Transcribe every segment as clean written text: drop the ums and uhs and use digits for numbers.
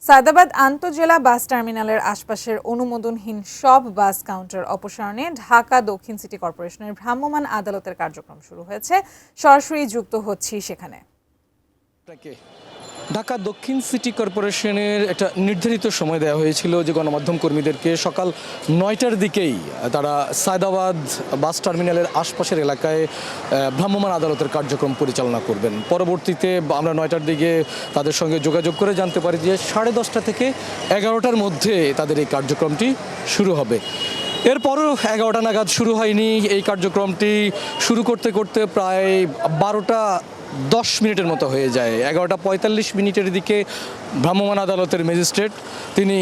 সায়দাবাদ আন্তজেলা বাস টার্মিনালের আশপাশের অনুমোদনহীন সব বাস কাউন্টার অপসারণে ঢাকা দক্ষিণ সিটি কর্পোরেশনের ভ্রাম্যমাণ আদালতের কার্যক্রম শুরু হয়েছে। সরাসরি যুক্ত হচ্ছি সেখানে। ঢাকা দক্ষিণ সিটি কর্পোরেশনের একটা নির্ধারিত সময় দেওয়া হয়েছিল যে গণমাধ্যম কর্মীদেরকে সকাল 9টার দিকেই তারা সায়দাবাদ বাস টার্মিনালের আশপাশের এলাকায় ভ্রাম্যমাণ আদালতের কার্যক্রম পরিচালনা করবেন। পরবর্তীতে আমরা 9টার দিকে তাদের সঙ্গে যোগাযোগ করে জানতে পারি যে 10:30 থেকে 11টার মধ্যে তাদের এই কার্যক্রমটি শুরু হবে। এরপরও 11টা নাগাদ শুরু হয়নি। এই কার্যক্রমটি শুরু করতে করতে প্রায় 12:10 মতো হয়ে যায়। 11:45 দিকে ভ্রাম্যমাণ আদালতের ম্যাজিস্ট্রেট তিনি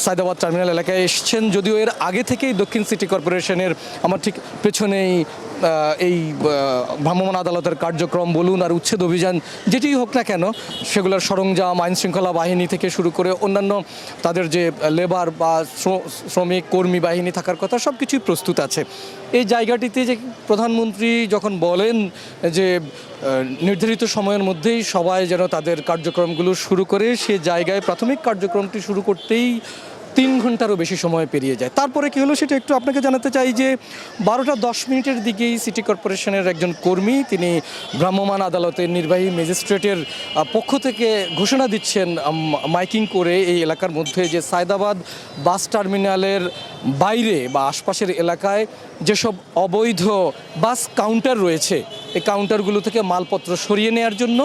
সায়দাবাদ টার্মিনাল এলাকায় এসেছেন। যদিও এর আগে থেকেই দক্ষিণ সিটি কর্পোরেশনের আমার ঠিক পেছনেই এই ভ্রাম্যমাণ আদালতের কার্যক্রম বলুন আর উচ্ছেদ অভিযান যেটি হোক না কেন, সেগুলোর সরঞ্জাম, আইন শৃঙ্খলা বাহিনী থেকে শুরু করে অন্যান্য তাদের যে লেবার বা শ্রমিক কর্মী বাহিনী থাকার কথা সব কিছুই প্রস্তুত আছে। এই জায়গাটিতে যে প্রধানমন্ত্রী যখন বলেন যে নির্ধারিত সময়ের মধ্যেই সবাই যেন তাদের কার্যক্রমগুলো শুরু করে, সে জায়গায় প্রাথমিক কার্যক্রমটি শুরু করতেই 3 ঘন্টারও বেশি সময় পেরিয়ে যায়। তারপরে কী হলো সেটা একটু আপনাকে জানাতে চাই যে 12:10 দিকেই সিটি কর্পোরেশনের একজন কর্মী তিনি ভ্রাম্যমাণ আদালতের নির্বাহী ম্যাজিস্ট্রেটের পক্ষ থেকে ঘোষণা দিচ্ছেন মাইকিং করে এই এলাকার মধ্যে যে সায়দাবাদ বাস টার্মিনালের বাইরে বা আশপাশের এলাকায় যেসব অবৈধ বাস কাউন্টার রয়েছে এই কাউন্টারগুলো থেকে মালপত্র সরিয়ে নেওয়ার জন্য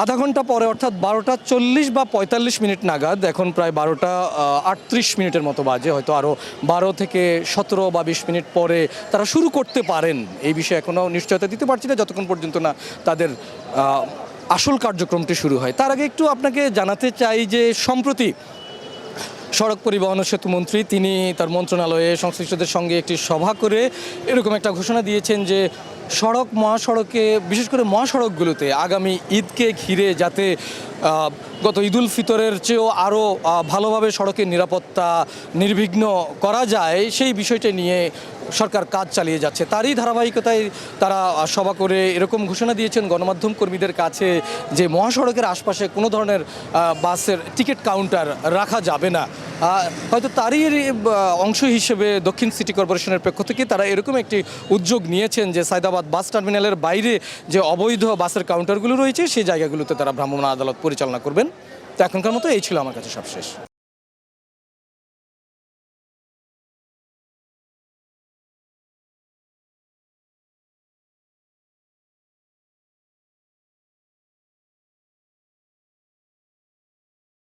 আধা ঘন্টা পরে অর্থাৎ 12:40 বা 45 নাগাদ, এখন প্রায় 12:38 মতো বাজে, হয়তো আরও 12 থেকে 17 বা 20 মিনিট পরে তারা শুরু করতে পারেন। এই বিষয়ে এখনও নিশ্চয়তা দিতে পারছি না যতক্ষণ পর্যন্ত না তাদের আসল কার্যক্রমটি শুরু হয়। তার আগে একটু আপনাকে জানাতে চাই যে সম্প্রতি সড়ক পরিবহন ও সেতু মন্ত্রী তিনি তার মন্ত্রণালয়ে সংশ্লিষ্টদের সঙ্গে একটি সভা করে এরকম একটা ঘোষণা দিয়েছেন যে সড়ক মহাসড়কে, বিশেষ করে মহাসড়কগুলোতে আগামী ঈদকে ঘিরে যাতে গত ঈদুল ফিতরের চেয়েও আরও ভালোভাবে সড়কের নিরাপত্তা নির্বিঘ্ন করা যায় সেই বিষয়টা নিয়ে সরকার কাজ চালিয়ে যাচ্ছে। তারই ধারাবাহিকতায় তারা সভা করে এরকম ঘোষণা দিয়েছেন গণমাধ্যম কর্মীদের কাছে যে মহাসড়কের আশপাশে কোনো ধরনের বাসের টিকিট কাউন্টার রাখা যাবে না। হয়তো তারই অংশ হিসেবে দক্ষিণ সিটি কর্পোরেশনের পক্ষ থেকে তারা এরকম একটি উদ্যোগ নিয়েছেন যে সায়দাবাদ বাস টার্মিনালের বাইরে যে অবৈধ বাসের কাউন্টারগুলো রয়েছে সেই জায়গাগুলোতে তারা ভ্রাম্যমাণ আদালত পরিচালনা করবেন। তো এখনকার মতো এই ছিল আমার কাছে সবশেষ।